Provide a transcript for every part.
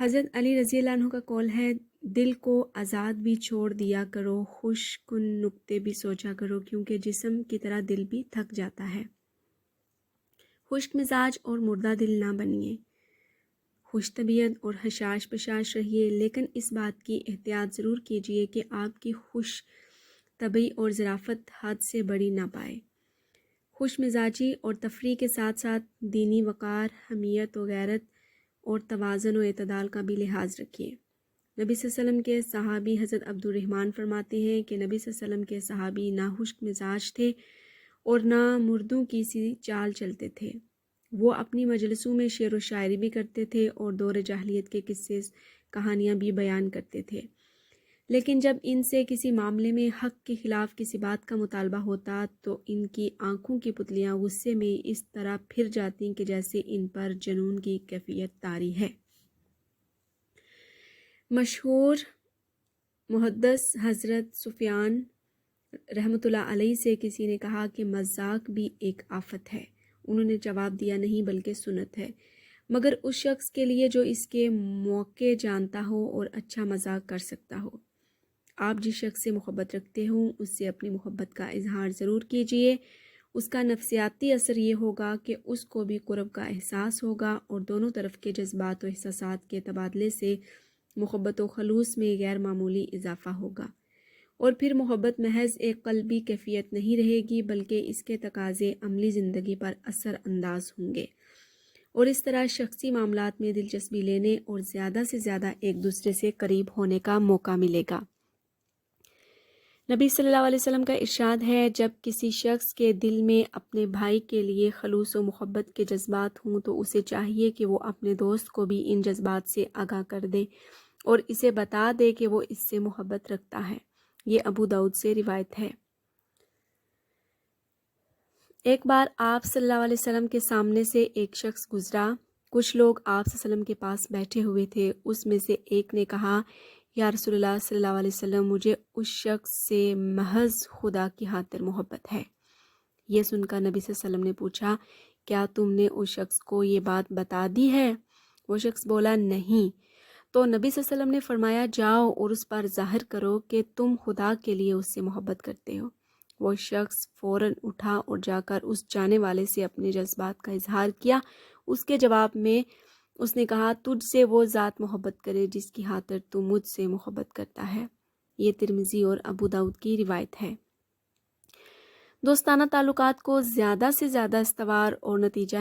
حضرت علی رضی اللہ عنہ کا قول ہے، دل کو آزاد بھی چھوڑ دیا کرو، خوش کن نکتے بھی سوچا کرو، کیونکہ جسم کی طرح دل بھی تھک جاتا ہے۔ خشک مزاج اور مردہ دل نہ بنیے، خوش طبیعت اور حشاش پشاش رہیے، لیکن اس بات کی احتیاط ضرور کیجیے کہ آپ کی خوش طبعی اور ظرافت حد سے بڑی نہ پائے۔ خوش مزاجی اور تفریح کے ساتھ ساتھ دینی وقار، حمیت و غیرت اور توازن و اعتدال کا بھی لحاظ رکھیے۔ نبی صلی اللہ علیہ وسلم کے صحابی حضرت عبد الرحمن فرماتے ہیں کہ نبی صلی اللہ علیہ وسلم کے صحابی نہ خشک مزاج تھے اور نہ مردوں کی سی چال چلتے تھے۔ وہ اپنی مجلسوں میں شعر و شاعری بھی کرتے تھے اور دور جاہلیت کے قصے کہانیاں بھی بیان کرتے تھے، لیکن جب ان سے کسی معاملے میں حق کے خلاف کسی بات کا مطالبہ ہوتا تو ان کی آنکھوں کی پتلیاں غصے میں اس طرح پھر جاتی کہ جیسے ان پر جنون کی کیفیت طاری ہے۔ مشہور محدث حضرت سفیان رحمۃ اللہ علیہ سے کسی نے کہا کہ مذاق بھی ایک آفت ہے۔ انہوں نے جواب دیا، نہیں بلکہ سنت ہے، مگر اس شخص کے لیے جو اس کے موقع جانتا ہو اور اچھا مذاق کر سکتا ہو۔ آپ جس شخص سے محبت رکھتے ہوں اس سے اپنی محبت کا اظہار ضرور کیجیے۔ اس کا نفسیاتی اثر یہ ہوگا کہ اس کو بھی قرب کا احساس ہوگا اور دونوں طرف کے جذبات و احساسات کے تبادلے سے محبت و خلوص میں غیر معمولی اضافہ ہوگا، اور پھر محبت محض ایک قلبی کیفیت نہیں رہے گی بلکہ اس کے تقاضے عملی زندگی پر اثر انداز ہوں گے، اور اس طرح شخصی معاملات میں دلچسپی لینے اور زیادہ سے زیادہ ایک دوسرے سے قریب ہونے کا موقع ملے گا۔ نبی صلی اللہ علیہ وسلم کا ارشاد ہے، جب کسی شخص کے دل میں اپنے بھائی کے لیے خلوص و محبت کے جذبات ہوں تو اسے چاہیے کہ وہ اپنے دوست کو بھی ان جذبات سے آگاہ کر دے اور اسے بتا دے کہ وہ اس سے محبت رکھتا ہے۔ یہ ابو داؤد سے روایت ہے۔ ایک بار آپ صلی اللہ علیہ وسلم کے سامنے سے ایک شخص گزرا۔ کچھ لوگ آپ صلی اللہ علیہ وسلم کے پاس بیٹھے ہوئے تھے۔ اس میں سے ایک نے کہا، یا رسول اللہ صلی اللہ علیہ وسلم، مجھے اس شخص سے محض خدا کی خاطر محبت ہے۔ یہ سن کر نبی صلی اللہ علیہ وسلم نے پوچھا، کیا تم نے اس شخص کو یہ بات بتا دی ہے؟ وہ شخص بولا، نہیں۔ تو نبی صلی اللہ علیہ وسلم نے فرمایا، جاؤ اور اس پر ظاہر کرو کہ تم خدا کے لیے اس سے محبت کرتے ہو۔ وہ شخص فوراً اٹھا اور جا کر اس جانے والے سے اپنے جذبات کا اظہار کیا۔ اس کے جواب میں اس نے کہا، تجھ سے وہ ذات محبت کرے جس کی خاطر تو مجھ سے محبت کرتا ہے۔ یہ ترمذی اور ابو داؤد کی روایت ہے۔ دوستانہ تعلقات کو زیادہ سے زیادہ استوار اور نتیجہ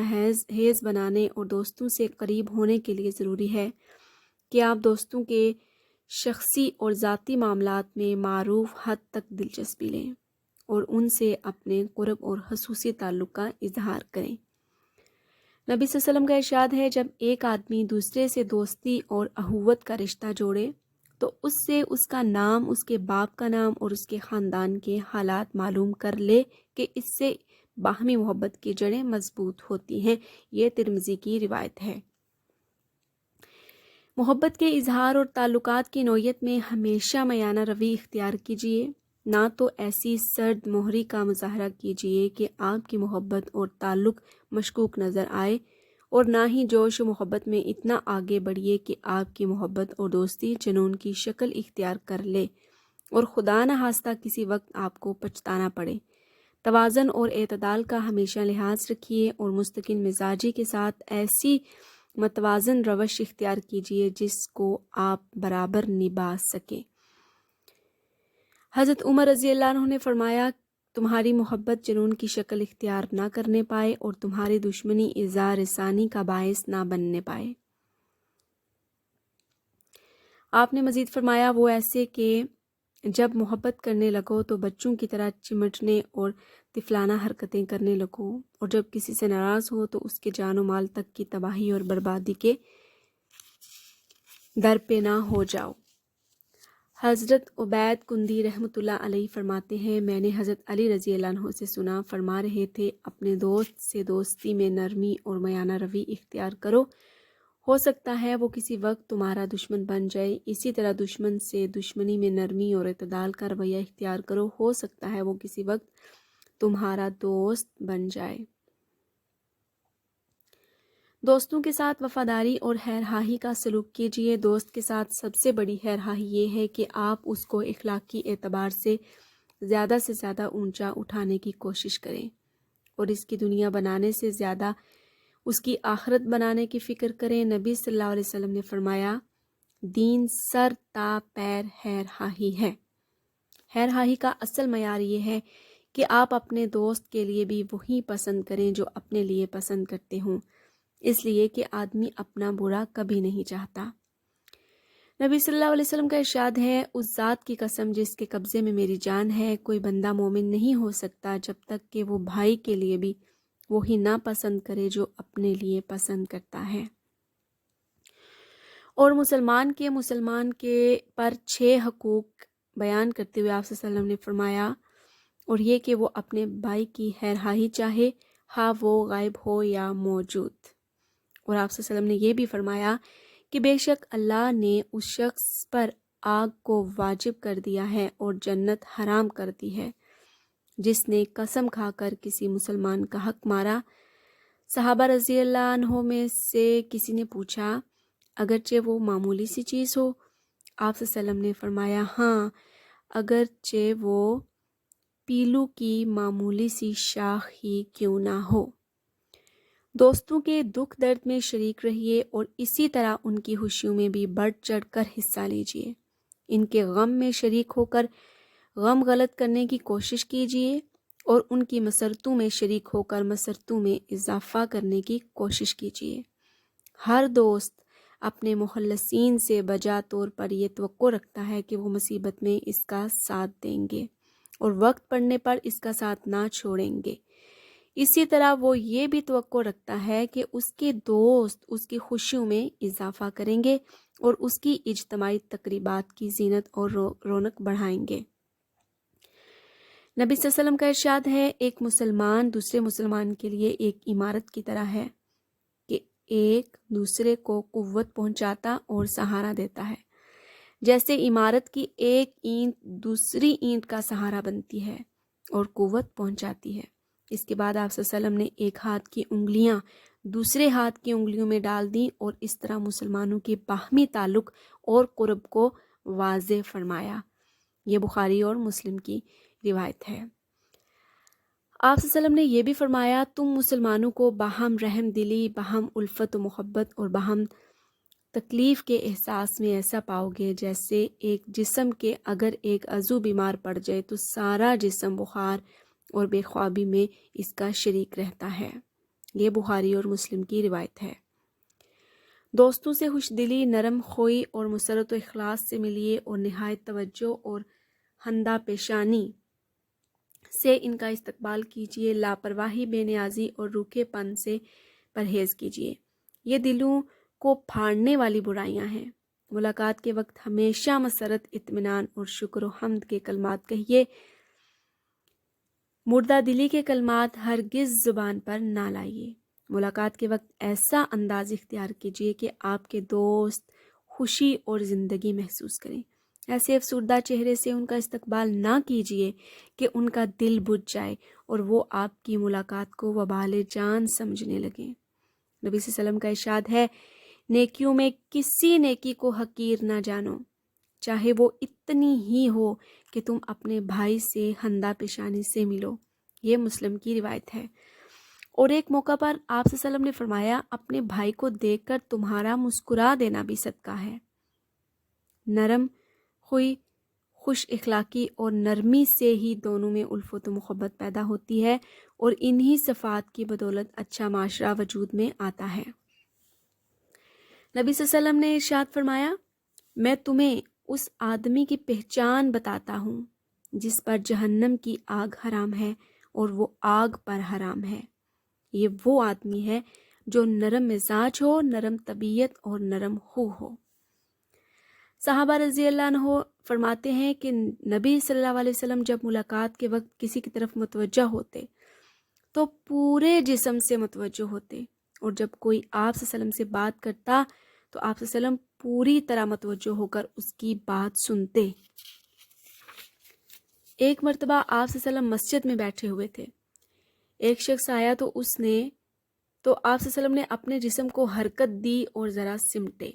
خیز بنانے اور دوستوں سے قریب ہونے کے لیے ضروری ہے کہ آپ دوستوں کے شخصی اور ذاتی معاملات میں معروف حد تک دلچسپی لیں اور ان سے اپنے قرب اور خصوصی تعلق کا اظہار کریں۔ نبی صلی اللہ علیہ وسلم کا ارشاد ہے، جب ایک آدمی دوسرے سے دوستی اور اخوت کا رشتہ جوڑے تو اس سے اس کا نام، اس کے باپ کا نام اور اس کے خاندان کے حالات معلوم کر لے کہ اس سے باہمی محبت کی جڑیں مضبوط ہوتی ہیں۔ یہ ترمذی کی روایت ہے۔ محبت کے اظہار اور تعلقات کی نوعیت میں ہمیشہ میانہ روی اختیار کیجیے، نہ تو ایسی سرد مہری کا مظاہرہ کیجیے کہ آپ کی محبت اور تعلق مشکوک نظر آئے، اور نہ ہی جوش و محبت میں اتنا آگے بڑھیے کہ آپ کی محبت اور دوستی جنون کی شکل اختیار کر لے اور خدا نہ خواستہ کسی وقت آپ کو پچھتانا پڑے۔ توازن اور اعتدال کا ہمیشہ لحاظ رکھیے اور مستقل مزاجی کے ساتھ ایسی متوازن روش اختیار کیجیے جس کو آپ برابر نبھا سکیں۔ حضرت عمر رضی اللہ عنہ نے فرمایا، تمہاری محبت جنون کی شکل اختیار نہ کرنے پائے اور تمہاری دشمنی ایذا رسانی کا باعث نہ بننے پائے۔ آپ نے مزید فرمایا، وہ ایسے کہ جب محبت کرنے لگو تو بچوں کی طرح چمٹنے اور طفلانہ حرکتیں کرنے لگو، اور جب کسی سے ناراض ہو تو اس کے جان و مال تک کی تباہی اور بربادی کے در پہ نہ ہو جاؤ۔ حضرت عبید کندی رحمۃ اللہ علیہ فرماتے ہیں، میں نے حضرت علی رضی اللہ عنہ سے سنا، فرما رہے تھے، اپنے دوست سے دوستی میں نرمی اور میانہ روی اختیار کرو، ہو سکتا ہے وہ کسی وقت تمہارا دشمن بن جائے، اسی طرح دشمن سے دشمنی میں نرمی اور اعتدال کا رویہ اختیار کرو، ہو سکتا ہے وہ کسی وقت تمہارا دوست بن جائے۔ دوستوں کے ساتھ وفاداری اور خیرخواہی کا سلوک کیجیے۔ دوست کے ساتھ سب سے بڑی خیرخواہی یہ ہے کہ آپ اس کو اخلاقی اعتبار سے زیادہ اونچا اٹھانے کی کوشش کریں اور اس کی دنیا بنانے سے زیادہ اس کی آخرت بنانے کی فکر کریں۔ نبی صلی اللہ علیہ وسلم نے فرمایا، دین سر تا پیر خیرخواہی ہے۔ خیرخواہی کا اصل معیار یہ ہے کہ آپ اپنے دوست کے لیے بھی وہی پسند کریں جو اپنے لیے پسند کرتے ہوں، اس لیے کہ آدمی اپنا برا کبھی نہیں چاہتا۔ نبی صلی اللہ علیہ وسلم کا ارشاد ہے، اس ذات کی قسم جس کے قبضے میں میری جان ہے، کوئی بندہ مومن نہیں ہو سکتا جب تک کہ وہ بھائی کے لیے بھی وہی نہ پسند کرے جو اپنے لیے پسند کرتا ہے۔ اور مسلمان کے پر 6 حقوق بیان کرتے ہوئے آپ صلی اللہ علیہ وسلم نے فرمایا، اور یہ کہ وہ اپنے بھائی کی خیرخواہی چاہے، ہاں وہ غائب ہو یا موجود۔ اور آپ صلی اللہ علیہ وسلم نے یہ بھی فرمایا کہ بے شک اللہ نے اس شخص پر آگ کو واجب کر دیا ہے اور جنت حرام کر دی ہے جس نے قسم کھا کر کسی مسلمان کا حق مارا۔ صحابہ رضی اللہ عنہ میں سے کسی نے پوچھا، اگرچہ وہ معمولی سی چیز ہو؟ آپ صلی اللہ علیہ وسلم نے فرمایا، ہاں، اگرچہ وہ پیلو کی معمولی سی شاخ ہی کیوں نہ ہو۔ دوستوں کے دکھ درد میں شریک رہیے اور اسی طرح ان کی خوشیوں میں بھی بڑھ چڑھ کر حصہ لیجیے۔ ان کے غم میں شریک ہو کر غم غلط کرنے کی کوشش کیجیے اور ان کی مسرتوں میں شریک ہو کر مسرتوں میں اضافہ کرنے کی کوشش کیجیے۔ ہر دوست اپنے مخلصین سے بجا طور پر یہ توقع رکھتا ہے کہ وہ مصیبت میں اس کا ساتھ دیں گے اور وقت پڑنے پر اس کا ساتھ نہ چھوڑیں گے۔ اسی طرح وہ یہ بھی توقع رکھتا ہے کہ اس کے دوست اس کی خوشیوں میں اضافہ کریں گے اور اس کی اجتماعی تقریبات کی زینت اور رونق بڑھائیں گے۔ نبی صلی اللہ علیہ وسلم کا ارشاد ہے، ایک مسلمان دوسرے مسلمان کے لیے ایک عمارت کی طرح ہے کہ ایک دوسرے کو قوت پہنچاتا اور سہارا دیتا ہے، جیسے عمارت کی ایک اینٹ دوسری اینٹ کا سہارا بنتی ہے اور قوت پہنچاتی ہے۔ اس کے بعد آپ صلی اللہ علیہ وسلم نے ایک ہاتھ کی انگلیاں دوسرے ہاتھ کی انگلیوں میں ڈال دیں اور اس طرح مسلمانوں کے باہمی تعلق اور قرب کو واضح فرمایا۔ یہ بخاری اور مسلم کی روایت ہے۔ آپ صلی اللہ علیہ وسلم نے یہ بھی فرمایا، تم مسلمانوں کو باہم رحم دلی، باہم الفت و محبت اور باہم تکلیف کے احساس میں ایسا پاؤ گے جیسے ایک جسم کے اگر ایک عضو بیمار پڑ جائے تو سارا جسم بخار اور بے خوابی میں اس کا شریک رہتا ہے۔ یہ بخاری اور مسلم کی روایت ہے۔ دوستوں سے خوش دلی، نرم خوئی اور مسرت و اخلاص سے ملیے اور نہایت توجہ اور ہندا پیشانی سے ان کا استقبال کیجیے۔ لاپرواہی، بے نیازی اور روکھے پن سے پرہیز کیجیے، یہ دلوں کو پھاڑنے والی برائیاں ہیں۔ ملاقات کے وقت ہمیشہ مسرت، اطمینان اور شکر و حمد کے کلمات کہیے۔ مردہ دلی کے کلمات ہرگز زبان پر نہ لائیے۔ ملاقات کے وقت ایسا انداز اختیار کیجیے کہ آپ کے دوست خوشی اور زندگی محسوس کریں۔ ایسے افسردہ چہرے سے ان کا استقبال نہ کیجیے کہ ان کا دل بجھ جائے اور وہ آپ کی ملاقات کو وبال جان سمجھنے لگیں۔ نبی صلی اللہ علیہ وسلم کا ارشاد ہے، نیکیوں میں کسی نیکی کو حقیر نہ جانو، چاہے وہ اتنی ہی ہو کہ تم اپنے بھائی سے ہندا پیشانی سے ملو۔ یہ مسلم کی روایت ہے۔ اور ایک موقع پر آپ صلی اللہ علیہ وسلم نے فرمایا، اپنے بھائی کو دیکھ کر تمہارا مسکرا دینا بھی صدقہ ہے۔ نرم خوئی، خوش اخلاقی اور نرمی سے ہی دونوں میں الفت و محبت پیدا ہوتی ہے اور انہی صفات کی بدولت اچھا معاشرہ وجود میں آتا ہے۔ نبی صلی اللہ علیہ وسلم نے ارشاد فرمایا، میں تمہیں اس آدمی کی پہچان بتاتا ہوں جس پر جہنم کی آگ حرام ہے اور وہ آگ پر حرام ہے۔ یہ وہ آدمی ہے جو نرم مزاج ہو، نرم طبیعت اور نرم خو ہو۔ صحابہ رضی اللہ عنہ فرماتے ہیں کہ نبی صلی اللہ علیہ وسلم جب ملاقات کے وقت کسی کی طرف متوجہ ہوتے تو پورے جسم سے متوجہ ہوتے، اور جب کوئی آپ صلی اللہ علیہ وسلم سے بات کرتا تو آپ صلی اللہ علیہ وسلم پوری طرح متوجہ ہو کر اس کی بات سنتے۔ ایک مرتبہ آپ صلی اللہ علیہ وسلم مسجد میں بیٹھے ہوئے تھے، ایک شخص آیا تو اس نے تو آپ صلی اللہ علیہ وسلم نے اپنے جسم کو حرکت دی اور ذرا سمٹے۔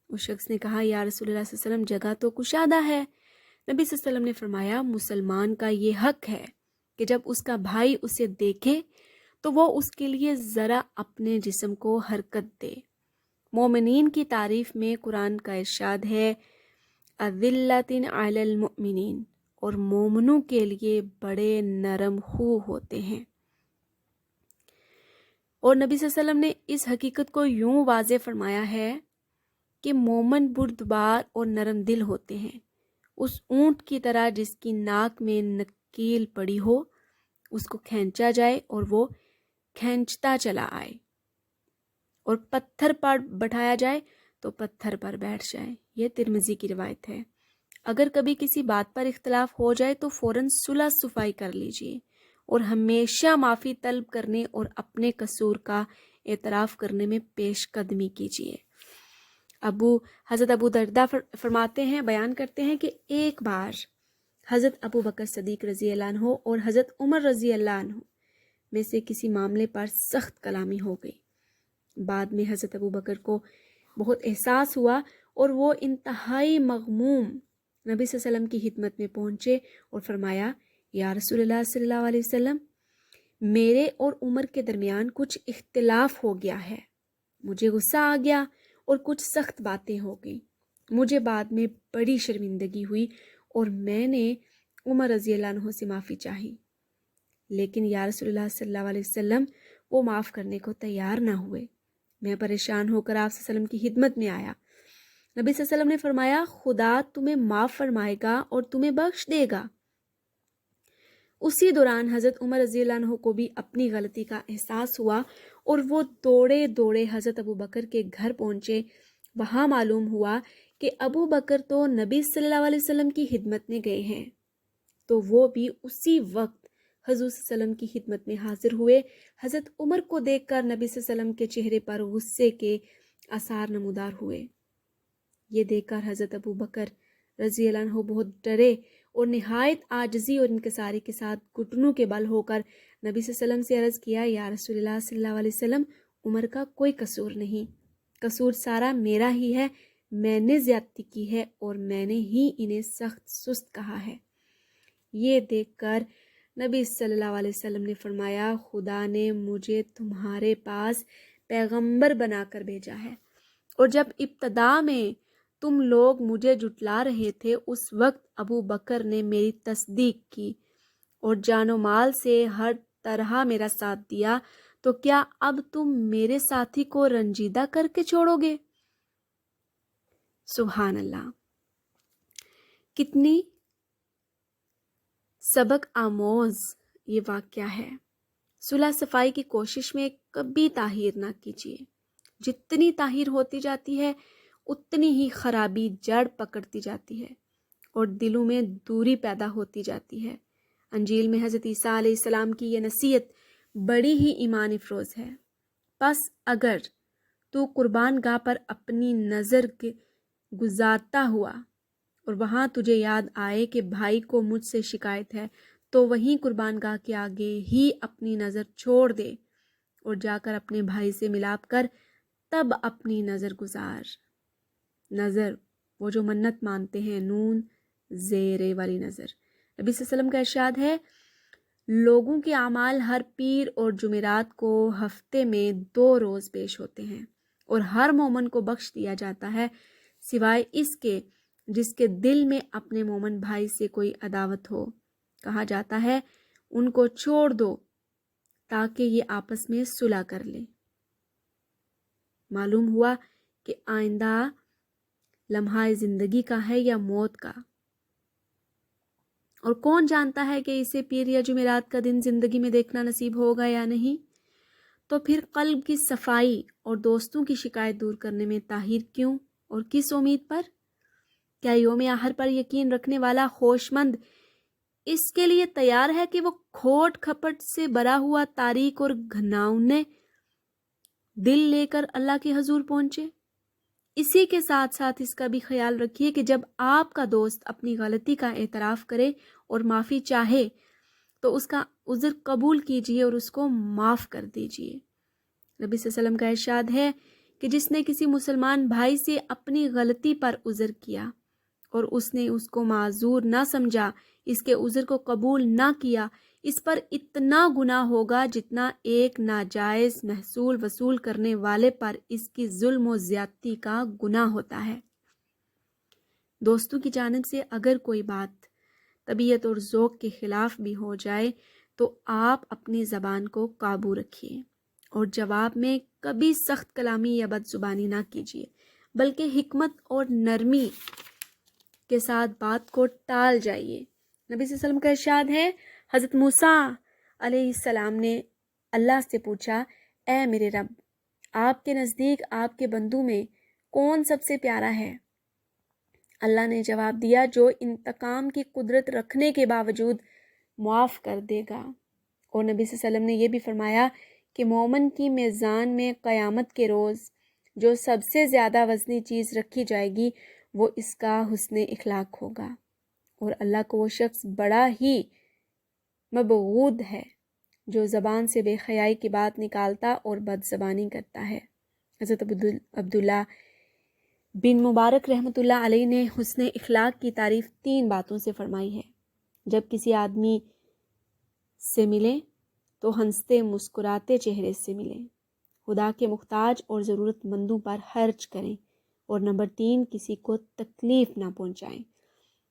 اس شخص نے کہا یا رسول اللہ صلی اللہ علیہ وسلم جگہ تو کشادہ ہے۔ نبی صلی اللہ علیہ وسلم نے فرمایا مسلمان کا یہ حق ہے کہ جب اس کا بھائی اسے دیکھے تو وہ اس کے لیے ذرا اپنے جسم کو حرکت دے۔ مومنین کی تعریف میں قرآن کا ارشاد ہے اذلۃ علی المؤمنین، اور مومنوں کے لیے بڑے نرم خو ہوتے ہیں۔ اور نبی صلی اللہ علیہ وسلم نے اس حقیقت کو یوں واضح فرمایا ہے کہ مومن بردبار اور نرم دل ہوتے ہیں، اس اونٹ کی طرح جس کی ناک میں نکیل پڑی ہو، اس کو کھینچا جائے اور وہ کھینچتا چلا آئے، اور پتھر پر بٹھایا جائے تو پتھر پر بیٹھ جائے۔ یہ ترمذی کی روایت ہے۔ اگر کبھی کسی بات پر اختلاف ہو جائے تو فوراً صلح صفائی کر لیجیے، اور ہمیشہ معافی طلب کرنے اور اپنے قصور کا اعتراف کرنے میں پیش قدمی کیجیے۔ حضرت ابو درداء فرماتے ہیں، بیان کرتے ہیں کہ ایک بار حضرت ابو بکر صدیق رضی اللہ عنہ اور حضرت عمر رضی اللہ عنہ میں سے کسی معاملے پر سخت کلامی ہو گئی۔ بعد میں حضرت ابو بکر کو بہت احساس ہوا اور وہ انتہائی مغموم نبی صلی اللہ علیہ وسلم کی خدمت میں پہنچے اور فرمایا یا رسول اللہ صلی اللہ علیہ وسلم، میرے اور عمر کے درمیان کچھ اختلاف ہو گیا ہے، مجھے غصہ آ گیا اور کچھ سخت باتیں ہو گئی، مجھے بعد میں بڑی شرمندگی ہوئی اور میں نے عمر رضی اللہ عنہ سے معافی چاہی، لیکن یا رسول اللہ صلی اللہ علیہ وسلم وہ معاف کرنے کو تیار نہ ہوئے۔ میں پریشان ہو کر آپ صلی اللہ علیہ وسلم کی خدمت میں آیا۔ نبی صلی اللہ علیہ وسلم نے فرمایا خدا تمہیں معاف فرمائے گا اور تمہیں بخش دے گا۔ اسی دوران حضرت عمر رضی اللہ عنہ کو بھی اپنی غلطی کا احساس ہوا اور وہ دوڑے دوڑے حضرت ابو بکر کے گھر پہنچے۔ وہاں معلوم ہوا کہ ابو بکر تو نبی صلی اللہ علیہ وسلم کی خدمت میں گئے ہیں، تو وہ بھی اسی وقت حضور صلی اللہ علیہ وسلم کی خدمت میں حاضر ہوئے۔ حضرت عمر کو دیکھ کر نبی صلی اللہ علیہ وسلم کے چہرے پر غصے کے آثار نمودار ہوئے۔ یہ دیکھ کر حضرت ابو بکر رضی اللہ عنہ بہت ڈرے اور نہایت عاجزی اور انکساری کے ساتھ گھٹنوں کے بل ہو کر نبی صلی اللہ علیہ وسلم سے عرض کیا یا رسول اللہ صلی اللہ علیہ وسلم، عمر کا کوئی قصور نہیں، قصور سارا میرا ہی ہے، میں نے زیادتی کی ہے اور میں نے ہی انہیں سخت سست کہا ہے۔ یہ دیکھ کر نبی صلی اللہ علیہ وسلم نے فرمایا خدا نے مجھے تمہارے پاس پیغمبر بنا کر بھیجا ہے، اور جب ابتدا میں تم لوگ مجھے جھٹلا رہے تھے اس وقت ابو بکر نے میری تصدیق کی اور جان و مال سے ہر طرح میرا ساتھ دیا، تو کیا اب تم میرے ساتھی کو رنجیدہ کر کے چھوڑو گے؟ سبحان اللہ، کتنی سبق آموز یہ واقعہ ہے۔ صلح صفائی کی کوشش میں کبھی تاخیر نہ کیجیے۔ جتنی تاخیر ہوتی جاتی ہے اتنی ہی خرابی جڑ پکڑتی جاتی ہے اور دلوں میں دوری پیدا ہوتی جاتی ہے۔ انجیل میں حضرت عیسیٰ علیہ السلام کی یہ نصیحت بڑی ہی ایمان افروز ہے۔ پس اگر تو قربان گاہ پر اپنی نظر گزارتا ہوا اور وہاں تجھے یاد آئے کہ بھائی کو مجھ سے شکایت ہے، تو وہیں قربان گاہ کے آگے ہی اپنی نظر چھوڑ دے اور جا کر اپنے بھائی سے ملاپ کر تب اپنی نظر گزار۔ نظر وہ جو منت مانتے ہیں، نون زیرے والی نظر۔ نبی صلی اللہ علیہ وسلم کا ارشاد ہے لوگوں کے اعمال ہر پیر اور جمعرات کو ہفتے میں 2 روز پیش ہوتے ہیں اور ہر مومن کو بخش دیا جاتا ہے سوائے اس کے جس کے دل میں اپنے مومن بھائی سے کوئی عداوت ہو۔ کہا جاتا ہے ان کو چھوڑ دو تاکہ یہ آپس میں صلح کر لیں۔ معلوم ہوا کہ آئندہ لمحہ زندگی کا ہے یا موت کا، اور کون جانتا ہے کہ اسے پیر یا جمعرات کا دن زندگی میں دیکھنا نصیب ہوگا یا نہیں۔ تو پھر قلب کی صفائی اور دوستوں کی شکایت دور کرنے میں تاخیر کیوں اور کس امید پر؟ کیا یوم آخر پر یقین رکھنے والا خوش مند اس کے لیے تیار ہے کہ وہ کھوٹ کھپٹ سے بھرا ہوا تاریک اور گھناؤنے دل لے کر اللہ کے حضور پہنچے؟ اسی کے ساتھ ساتھ اس کا بھی خیال رکھیے کہ جب آپ کا دوست اپنی غلطی کا اعتراف کرے اور معافی چاہے تو اس کا عذر قبول کیجیے اور اس کو معاف کر دیجیے۔ نبی صلی اللہ علیہ وسلم کا ارشاد ہے کہ جس نے کسی مسلمان بھائی سے اپنی غلطی پر عذر کیا اور اس نے اس کو معذور نہ سمجھا، اس کے عذر کو قبول نہ کیا، اس پر اتنا گناہ ہوگا جتنا ایک ناجائز محصول وصول کرنے والے پر اس کی ظلم و زیادتی کا گناہ ہوتا ہے۔ دوستوں کی جانب سے اگر کوئی بات طبیعت اور ذوق کے خلاف بھی ہو جائے تو آپ اپنی زبان کو قابو رکھیے اور جواب میں کبھی سخت کلامی یا بد زبانی نہ کیجیے، بلکہ حکمت اور نرمی کے ساتھ بات کو ٹال جائیے۔ نبی صلی اللہ علیہ وسلم کا ارشاد ہے، حضرت موسیٰ علیہ السلام نے اللہ سے پوچھا، اے میرے رب، آپ کے نزدیک آپ کے بندوں میں کون سب سے پیارا ہے؟ اللہ نے جواب دیا، جو انتقام کی قدرت رکھنے کے باوجود معاف کر دے گا۔ اور نبی صلی اللہ علیہ وسلم نے یہ بھی فرمایا کہ مومن کی میزان میں قیامت کے روز جو سب سے زیادہ وزنی چیز رکھی جائے گی وہ اس کا حسن اخلاق ہوگا، اور اللہ کو وہ شخص بڑا ہی مبغوض ہے جو زبان سے بے حیائی کی بات نکالتا اور بد زبانی کرتا ہے۔ حضرت عبداللہ بن مبارک رحمۃ اللہ علیہ نے حسن اخلاق کی تعریف 3 باتوں سے فرمائی ہے۔ جب کسی آدمی سے ملیں تو ہنستے مسکراتے چہرے سے ملیں، خدا کے محتاج اور ضرورت مندوں پر خرچ کریں، اور نمبر 3 کسی کو تکلیف نہ پہنچائیں۔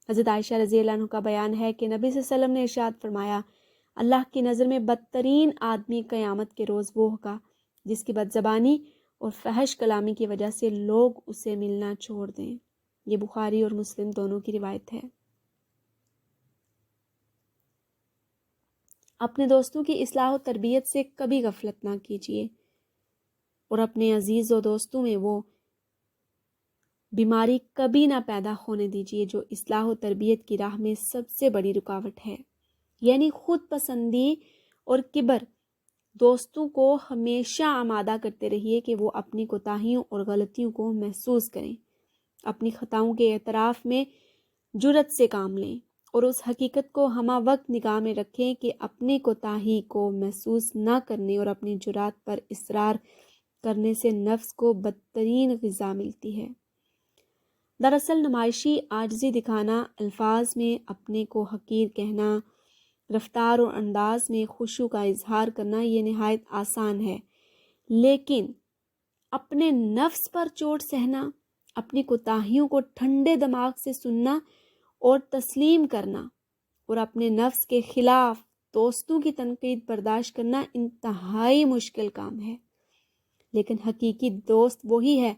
حضرت عائشہ رضی اللہ عنہ کا بیان ہے کہ نبی صلی اللہ علیہ وسلم نے ارشاد فرمایا، اللہ کی نظر میں بدترین آدمی قیامت کے روز وہ ہوگا جس کی بد زبانی اور فحش کلامی کی وجہ سے لوگ اسے ملنا چھوڑ دیں۔ یہ بخاری اور مسلم دونوں کی روایت ہے۔ اپنے دوستوں کی اصلاح و تربیت سے کبھی غفلت نہ کیجیے، اور اپنے عزیز و دوستوں میں وہ بیماری کبھی نہ پیدا ہونے دیجیے جو اصلاح و تربیت کی راہ میں سب سے بڑی رکاوٹ ہے، یعنی خود پسندی اور کبر۔ دوستوں کو ہمیشہ آمادہ کرتے رہیے کہ وہ اپنی کوتاہیوں اور غلطیوں کو محسوس کریں، اپنی خطاؤں کے اعتراف میں جرأت سے کام لیں، اور اس حقیقت کو ہمہ وقت نگاہ میں رکھیں کہ اپنی کوتاہی کو محسوس نہ کرنے اور اپنی جرأت پر اصرار کرنے سے نفس کو بدترین غذا ملتی ہے۔ دراصل نمائشی عاجزی دکھانا، الفاظ میں اپنے کو حقیر کہنا، رفتار اور انداز میں خشوع کا اظہار کرنا یہ نہایت آسان ہے، لیکن اپنے نفس پر چوٹ سہنا، اپنی کوتاہیوں کو ٹھنڈے دماغ سے سننا اور تسلیم کرنا، اور اپنے نفس کے خلاف دوستوں کی تنقید برداشت کرنا انتہائی مشکل کام ہے۔ لیکن حقیقی دوست وہی ہے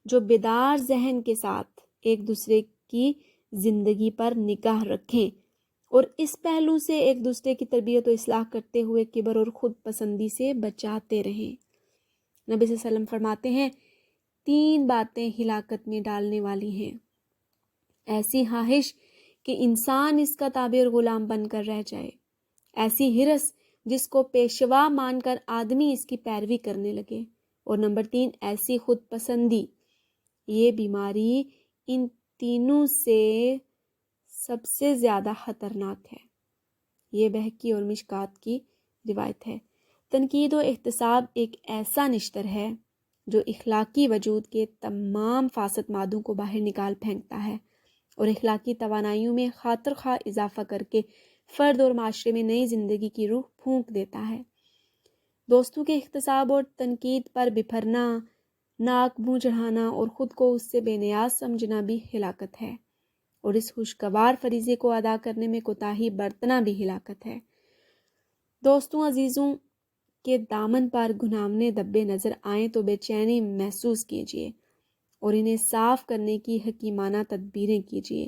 جو بیدار ذہن کے ساتھ ایک دوسرے کی زندگی پر نگاہ رکھیں اور اس پہلو سے ایک دوسرے کی تربیت و اصلاح کرتے ہوئے کبر اور خود پسندی سے بچاتے رہیں۔ نبی صلی اللہ علیہ وسلم فرماتے ہیں، 3 باتیں ہلاکت میں ڈالنے والی ہیں، ایسی خواہش کہ انسان اس کا تابع اور غلام بن کر رہ جائے، ایسی ہرس جس کو پیشوا مان کر آدمی اس کی پیروی کرنے لگے، اور نمبر 3 ایسی خود پسندی۔ یہ بیماری ان تینوں سے سب سے زیادہ خطرناک ہے۔ یہ بہقی اور مشکات کی روایت ہے۔ تنقید و احتساب ایک ایسا نشتر ہے جو اخلاقی وجود کے تمام فاسد مادوں کو باہر نکال پھینکتا ہے اور اخلاقی توانائیوں میں خاطر خواہ اضافہ کر کے فرد اور معاشرے میں نئی زندگی کی روح پھونک دیتا ہے۔ دوستوں کے احتساب اور تنقید پر بپھرنا، ناک منہ چڑھانا اور خود کو اس سے بے نیاز سمجھنا بھی ہلاکت ہے، اور اس خوشگوار فریضے کو ادا کرنے میں کوتاہی برتنا بھی ہلاکت ہے۔ دوستوں عزیزوں کے دامن پر گھناونے دبے نظر آئیں تو بے چینی محسوس کیجیے اور انہیں صاف کرنے کی حکیمانہ تدبیریں کیجیے،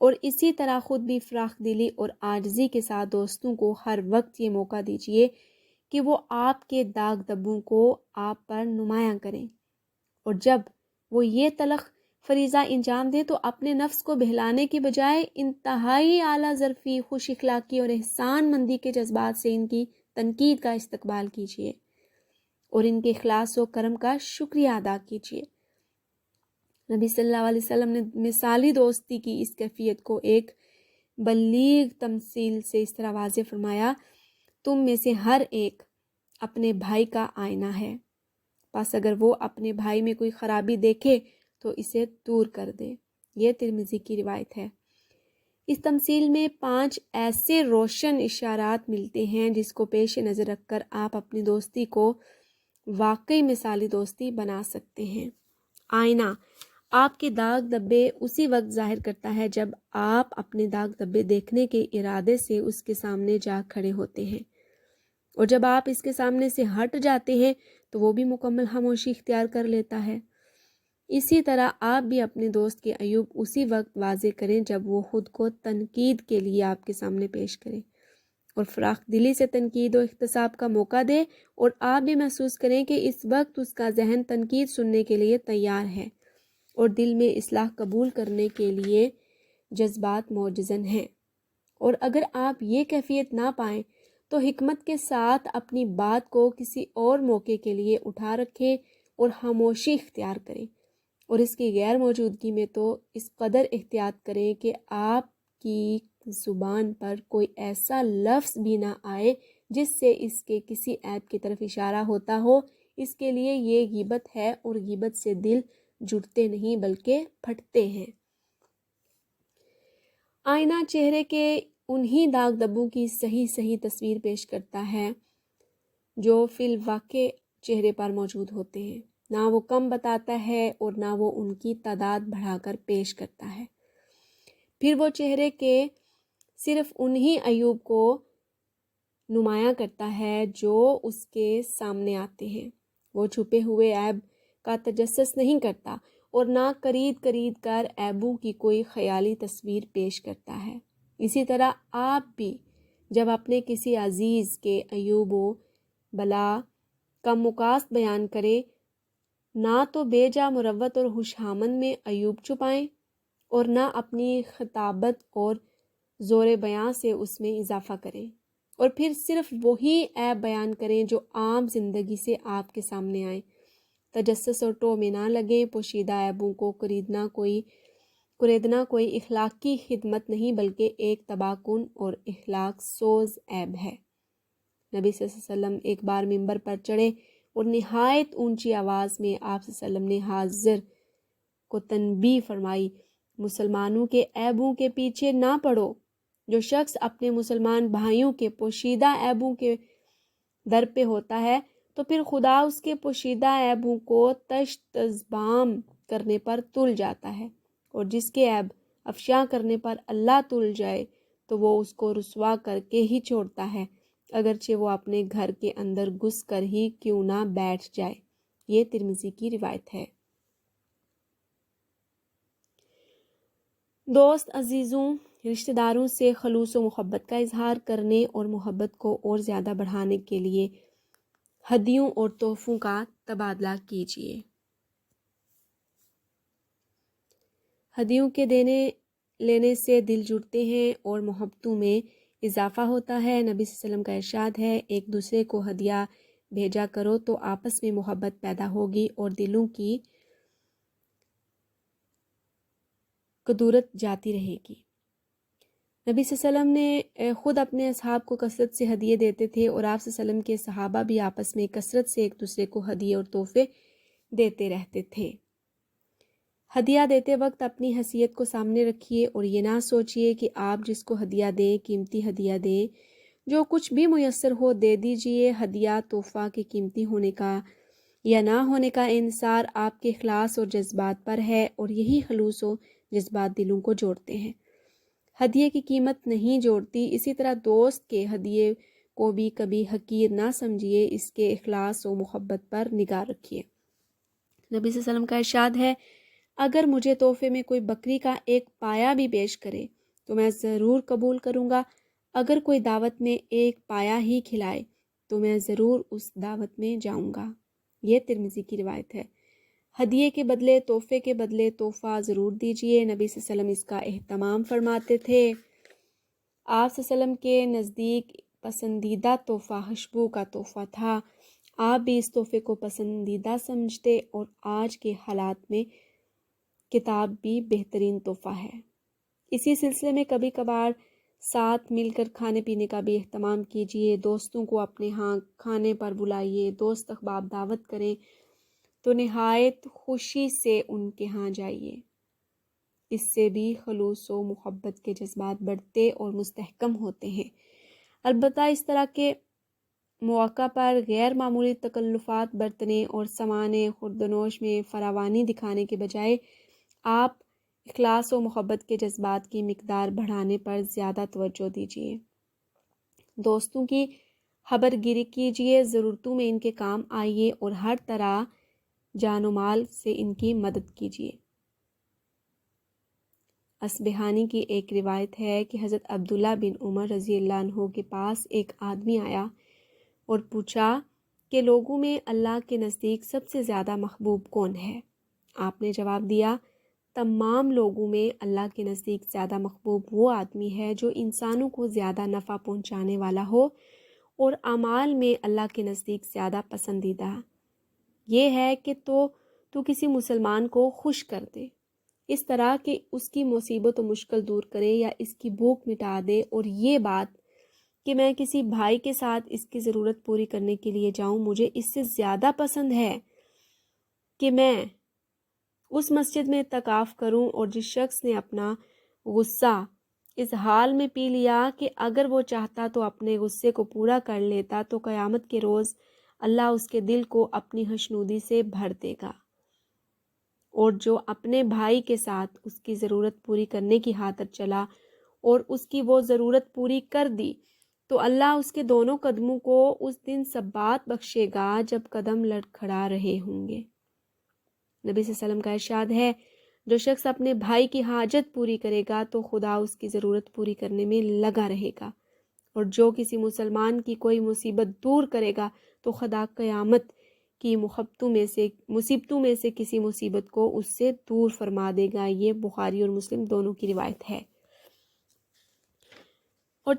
اور اسی طرح خود بھی فراخ دلی اور عاجزی کے ساتھ دوستوں کو ہر وقت یہ موقع دیجیے کہ وہ آپ کے داغ دبوں کو آپ پر نمایاں کریں، اور جب وہ یہ تلخ فریضہ انجام دے تو اپنے نفس کو بہلانے کے بجائے انتہائی اعلیٰ ظرفی، خوش اخلاقی اور احسان مندی کے جذبات سے ان کی تنقید کا استقبال کیجیے اور ان کے اخلاص و کرم کا شکریہ ادا کیجیے۔ نبی صلی اللہ علیہ وسلم نے مثالی دوستی کی اس کیفیت کو ایک بلیغ تمثیل سے اس طرح واضح فرمایا، تم میں سے ہر ایک اپنے بھائی کا آئینہ ہے، پاس اگر وہ اپنے بھائی میں کوئی خرابی دیکھے تو اسے دور کر دے۔ یہ ترمذی کی روایت ہے۔ اس تمثیل میں 5 ایسے روشن اشارات ملتے ہیں جس کو پیش نظر رکھ کر آپ اپنی دوستی کو واقعی مثالی دوستی بنا سکتے ہیں۔ آئینہ آپ کے داغ دھبے اسی وقت ظاہر کرتا ہے جب آپ اپنے داغ دھبے دیکھنے کے ارادے سے اس کے سامنے جا کھڑے ہوتے ہیں، اور جب آپ اس کے سامنے سے ہٹ جاتے ہیں تو وہ بھی مکمل خاموشی اختیار کر لیتا ہے۔ اسی طرح آپ بھی اپنے دوست کے عیوب اسی وقت واضح کریں جب وہ خود کو تنقید کے لیے آپ کے سامنے پیش کرے، اور فراخ دلی سے تنقید و احتساب کا موقع دے، اور آپ بھی محسوس کریں کہ اس وقت اس کا ذہن تنقید سننے کے لیے تیار ہے اور دل میں اصلاح قبول کرنے کے لیے جذبات موجزن ہیں۔ اور اگر آپ یہ کیفیت نہ پائیں تو حکمت کے ساتھ اپنی بات کو کسی اور موقع کے لیے اٹھا رکھیں اور خاموشی اختیار کریں، اور اس کی غیر موجودگی میں تو اس قدر احتیاط کریں کہ آپ کی زبان پر کوئی ایسا لفظ بھی نہ آئے جس سے اس کے کسی عیب کی طرف اشارہ ہوتا ہو۔ اس کے لیے یہ غیبت ہے، اور غیبت سے دل جڑتے نہیں بلکہ پھٹتے ہیں۔ آئینہ چہرے کے انہی داغ دھبوں کی صحیح تصویر پیش کرتا ہے جو فی الواقع چہرے پر موجود ہوتے ہیں، نہ وہ کم بتاتا ہے اور نہ وہ ان کی تعداد بڑھا کر پیش کرتا ہے۔ پھر وہ چہرے کے صرف انہی عیوب کو نمایاں کرتا ہے جو اس کے سامنے آتے ہیں۔ وہ چھپے ہوئے عیب کا تجسس نہیں کرتا اور نہ کرید کر عیبوں کی کوئی خیالی تصویر پیش کرتا ہے۔ اسی طرح آپ بھی جب اپنے کسی عزیز کے عیوب و بلا کا مقاصد بیان کریں، نہ تو بے جا مروت اور خوش آمد میں عیوب چھپائیں اور نہ اپنی خطابت اور زور بیان سے اس میں اضافہ کریں، اور پھر صرف وہی عیب بیان کریں جو عام زندگی سے آپ کے سامنے آئیں۔ تجسس اور ٹو میں نہ لگیں۔ پوشیدہ عیبوں کو کریدنا کوئی اخلاقی خدمت نہیں بلکہ ایک تباہ کن اور اخلاق سوز عیب ہے۔ نبی صلی اللہ علیہ وسلم ایک بار منبر پر چڑھے اور نہایت اونچی آواز میں آپ صلی اللہ علیہ وسلم نے حاضر کو تنبیہ فرمائی، مسلمانوں کے عیبوں کے پیچھے نہ پڑو۔ جو شخص اپنے مسلمان بھائیوں کے پوشیدہ عیبوں کے در پہ ہوتا ہے تو پھر خدا اس کے پوشیدہ عیبوں کو تشتزبام کرنے پر تل جاتا ہے، اور جس کے عیب افشاں کرنے پر اللہ تل جائے تو وہ اس کو رسوا کر کے ہی چھوڑتا ہے، اگرچہ وہ اپنے گھر کے اندر گھس کر ہی کیوں نہ بیٹھ جائے۔ یہ ترمذی کی روایت ہے۔ دوست عزیزوں، رشتہ داروں سے خلوص و محبت کا اظہار کرنے اور محبت کو اور زیادہ بڑھانے کے لیے ہدیوں اور تحفوں کا تبادلہ کیجیے۔ ہدیوں کے دینے لینے سے دل جڑتے ہیں اور محبتوں میں اضافہ ہوتا ہے۔ نبی صلی اللہ علیہ وسلم کا ارشاد ہے، ایک دوسرے کو ہدیہ بھیجا کرو تو آپس میں محبت پیدا ہوگی اور دلوں کی قدورت جاتی رہے گی۔ نبی صلی اللہ علیہ وسلم نے خود اپنے اصحاب کو کثرت سے ہدیے دیتے تھے، اور آپ صلی اللہ علیہ وسلم کے صحابہ بھی آپس میں کثرت سے ایک دوسرے کو ہدیے اور تحفے دیتے رہتے تھے۔ ہدیہ دیتے وقت اپنی حیثیت کو سامنے رکھیے اور یہ نہ سوچئے کہ آپ جس کو ہدیہ دیں قیمتی ہدیہ دیں، جو کچھ بھی میسر ہو دے دیجئے۔ ہدیہ تحفہ کے قیمتی ہونے کا یا نہ ہونے کا انحصار آپ کے اخلاص اور جذبات پر ہے، اور یہی خلوص و جذبات دلوں کو جوڑتے ہیں، ہدیے کی قیمت نہیں جوڑتی۔ اسی طرح دوست کے ہدیے کو بھی کبھی حقیر نہ سمجھیے، اس کے اخلاص و محبت پر نگاہ رکھیے۔ نبی صلی اللہ علیہ وسلم کا ارشاد ہے، اگر مجھے تحفے میں کوئی بکری کا ایک پایا بھی پیش کرے تو میں ضرور قبول کروں گا، اگر کوئی دعوت میں ایک پایا ہی کھلائے تو میں ضرور اس دعوت میں جاؤں گا۔ یہ ترمذی کی روایت ہے۔ ہدیے کے بدلے تحفے کے بدلے تحفہ ضرور دیجیے۔ نبی صلی اللہ علیہ وسلم اس کا اہتمام فرماتے تھے۔ آپ صلی اللہ علیہ وسلم کے نزدیک پسندیدہ تحفہ خوشبو کا تحفہ تھا۔ آپ بھی اس تحفے کو پسندیدہ سمجھتے، اور آج کے حالات میں کتاب بھی بہترین تحفہ ہے۔ اسی سلسلے میں کبھی کبھار ساتھ مل کر کھانے پینے کا بھی اہتمام کیجیے۔ دوستوں کو اپنے ہاں کھانے پر بلائیے، دوست احباب دعوت کریں تو نہایت خوشی سے ان کے ہاں جائیے۔ اس سے بھی خلوص و محبت کے جذبات بڑھتے اور مستحکم ہوتے ہیں۔ البتہ اس طرح کے مواقع پر غیر معمولی تکلفات برتنے اور سامان خوردنوش میں فراوانی دکھانے کے بجائے آپ اخلاص و محبت کے جذبات کی مقدار بڑھانے پر زیادہ توجہ دیجیے۔ دوستوں کی خبر گیری کیجیے، ضرورتوں میں ان کے کام آئیے اور ہر طرح جان و مال سے ان کی مدد کیجیے۔ اصبہانی کی ایک روایت ہے کہ حضرت عبداللہ بن عمر رضی اللہ عنہ کے پاس ایک آدمی آیا اور پوچھا کہ لوگوں میں اللہ کے نزدیک سب سے زیادہ محبوب کون ہے؟ آپ نے جواب دیا، تمام لوگوں میں اللہ کے نزدیک زیادہ محبوب وہ آدمی ہے جو انسانوں کو زیادہ نفع پہنچانے والا ہو اور اعمال میں اللہ کے نزدیک زیادہ پسندیدہ یہ ہے کہ تو کسی مسلمان کو خوش کر دے، اس طرح کہ اس کی مصیبت و مشکل دور کرے یا اس کی بھوک مٹا دے، اور یہ بات کہ میں کسی بھائی کے ساتھ اس کی ضرورت پوری کرنے کے لیے جاؤں مجھے اس سے زیادہ پسند ہے کہ میں اس مسجد میں اعتکاف کروں۔ اور جس شخص نے اپنا غصہ اس حال میں پی لیا کہ اگر وہ چاہتا تو اپنے غصے کو پورا کر لیتا، تو قیامت کے روز اللہ اس کے دل کو اپنی خشنودی سے بھر دے گا، اور جو اپنے بھائی کے ساتھ اس کی ضرورت پوری کرنے کی خاطر چلا اور اس کی وہ ضرورت پوری کر دی تو اللہ اس کے دونوں قدموں کو اس دن ثبات بخشے گا جب قدم لڑکھڑا رہے ہوں گے۔ نبی صلی اللہ علیہ وسلم کا ارشاد ہے، جو شخص اپنے بھائی کی حاجت پوری کرے گا تو خدا اس کی ضرورت پوری کرنے میں لگا رہے گا، اور جو کسی مسلمان کی کوئی مصیبت دور کرے گا تو خدا قیامت کی مصیبتوں میں سے کسی مصیبت کو اس سے دور فرما دے گا۔ یہ بخاری اور مسلم دونوں کی روایت ہے۔ اور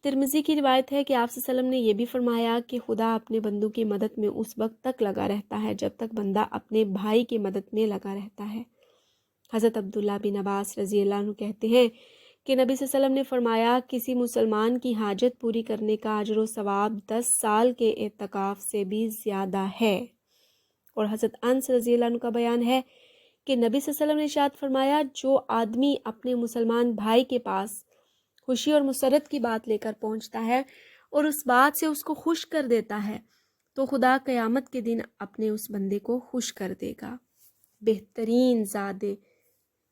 ترمذی کی روایت ہے کہ آپ صلی اللہ علیہ وسلم نے یہ بھی فرمایا کہ خدا اپنے بندوں کی مدد میں اس وقت تک لگا رہتا ہے جب تک بندہ اپنے بھائی کی مدد میں لگا رہتا ہے۔ حضرت عبداللہ بن عباس رضی اللہ عنہ کہتے ہیں کہ نبی صلی اللہ علیہ وسلم نے فرمایا، کسی مسلمان کی حاجت پوری کرنے کا اجر و ثواب 10 سال کے اعتکاف سے بھی زیادہ ہے۔ اور حضرت انس رضی اللہ عنہ کا بیان ہے کہ نبی صلی اللہ علیہ وسلم نے ارشاد فرمایا، جو آدمی اپنے مسلمان بھائی کے پاس خوشی اور مسرت کی بات لے کر پہنچتا ہے اور اس بات سے اس کو خوش کر دیتا ہے تو خدا قیامت کے دن اپنے اس بندے کو خوش کر دے گا۔ بہترین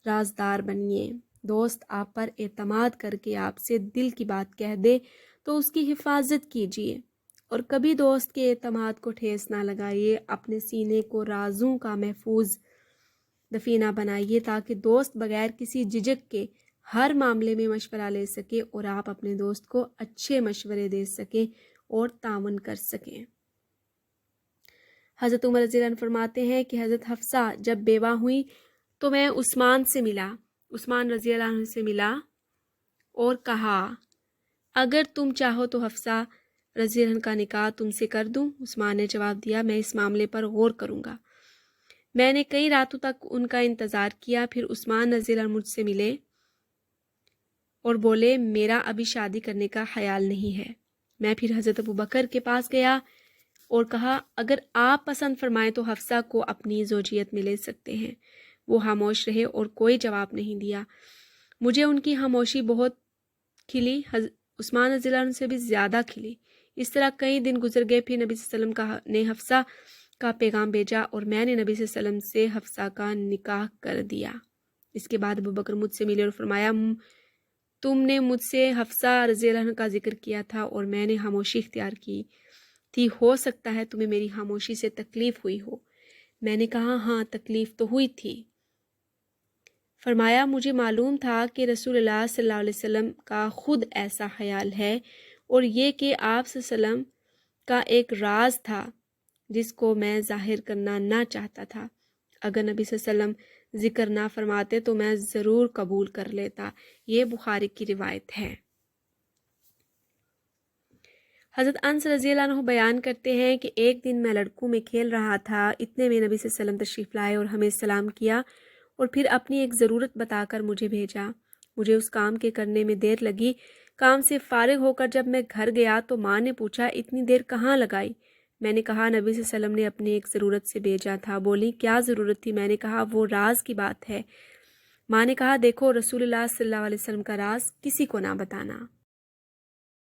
رازدار بنیے۔ دوست آپ پر اعتماد کر کے آپ سے دل کی بات کہہ دے تو اس کی حفاظت کیجیے، اور کبھی دوست کے اعتماد کو ٹھیس نہ لگائیے۔ اپنے سینے کو رازوں کا محفوظ دفینہ بنائیے تاکہ دوست بغیر کسی جھجک کے ہر معاملے میں مشورہ لے سکے اور آپ اپنے دوست کو اچھے مشورے دے سکیں اور تعاون کر سکیں۔ حضرت عمر رضی اللہ عنہ فرماتے ہیں کہ حضرت حفصہ جب بیوہ ہوئی تو میں عثمان رضی اللہ عنہ سے ملا اور کہا، اگر تم چاہو تو حفصہ رضی اللہ عنہ کا نکاح تم سے کر دوں۔ عثمان نے جواب دیا، میں اس معاملے پر غور کروں گا۔ میں نے کئی راتوں تک ان کا انتظار کیا، پھر عثمان رضی اللہ عنہ مجھ سے ملے اور بولے، میرا ابھی شادی کرنے کا خیال نہیں ہے۔ میں پھر حضرت ابوبکر کے پاس گیا اور کہا، اگر آپ پسند فرمائیں تو حفصہ کو اپنی زوجیت میں لے سکتے ہیں۔ وہ خاموش رہے اور کوئی جواب نہیں دیا۔ مجھے ان کی خاموشی بہت کھلی، عثمان رضی اللہ عنہ سے بھی زیادہ کھلی۔ اس طرح کئی دن گزر گئے، پھر نبی صلی اللہ علیہ وسلم نے حفصہ کا پیغام بھیجا اور میں نے نبی صلی اللہ علیہ وسلم سے حفصہ کا نکاح کر دیا۔ اس کے بعد ابوبکر مجھ سے ملے اور فرمایا، تم نے مجھ سے حفصہ رضی اللہ عنہ کا ذکر کیا تھا اور میں نے خاموشی اختیار کی تھی، ہو سکتا ہے تمہیں میری خاموشی سے تکلیف ہوئی ہو۔ میں نے کہا، ہاں تکلیف تو ہوئی تھی۔ فرمایا، مجھے معلوم تھا کہ رسول اللہ صلی اللہ علیہ وسلم کا خود ایسا خیال ہے، اور یہ کہ آپ صلی اللہ علیہ وسلم کا ایک راز تھا جس کو میں ظاہر کرنا نہ چاہتا تھا۔ اگر نبی صلی اللہ علیہ وسلم ذکر نہ فرماتے تو میں ضرور قبول کر لیتا۔ یہ بخاری کی روایت ہے۔ حضرت انس رضی اللہ عنہ بیان کرتے ہیں کہ ایک دن میں لڑکوں میں کھیل رہا تھا، اتنے میں نبی صلی اللہ علیہ وسلم تشریف لائے اور ہمیں سلام کیا اور پھر اپنی ایک ضرورت بتا کر مجھے بھیجا۔ مجھے اس کام کے کرنے میں دیر لگی۔ کام سے فارغ ہو کر جب میں گھر گیا تو ماں نے پوچھا، اتنی دیر کہاں لگائی؟ میں نے کہا نبی صلی اللہ علیہ وسلم نے اپنی ایک ضرورت سے بھیجا تھا۔ بولی کیا ضرورت تھی؟ میں نے کہا وہ راز کی بات ہے۔ ماں نے کہا دیکھو رسول اللہ صلی اللہ علیہ وسلم کا راز کسی کو نہ بتانا۔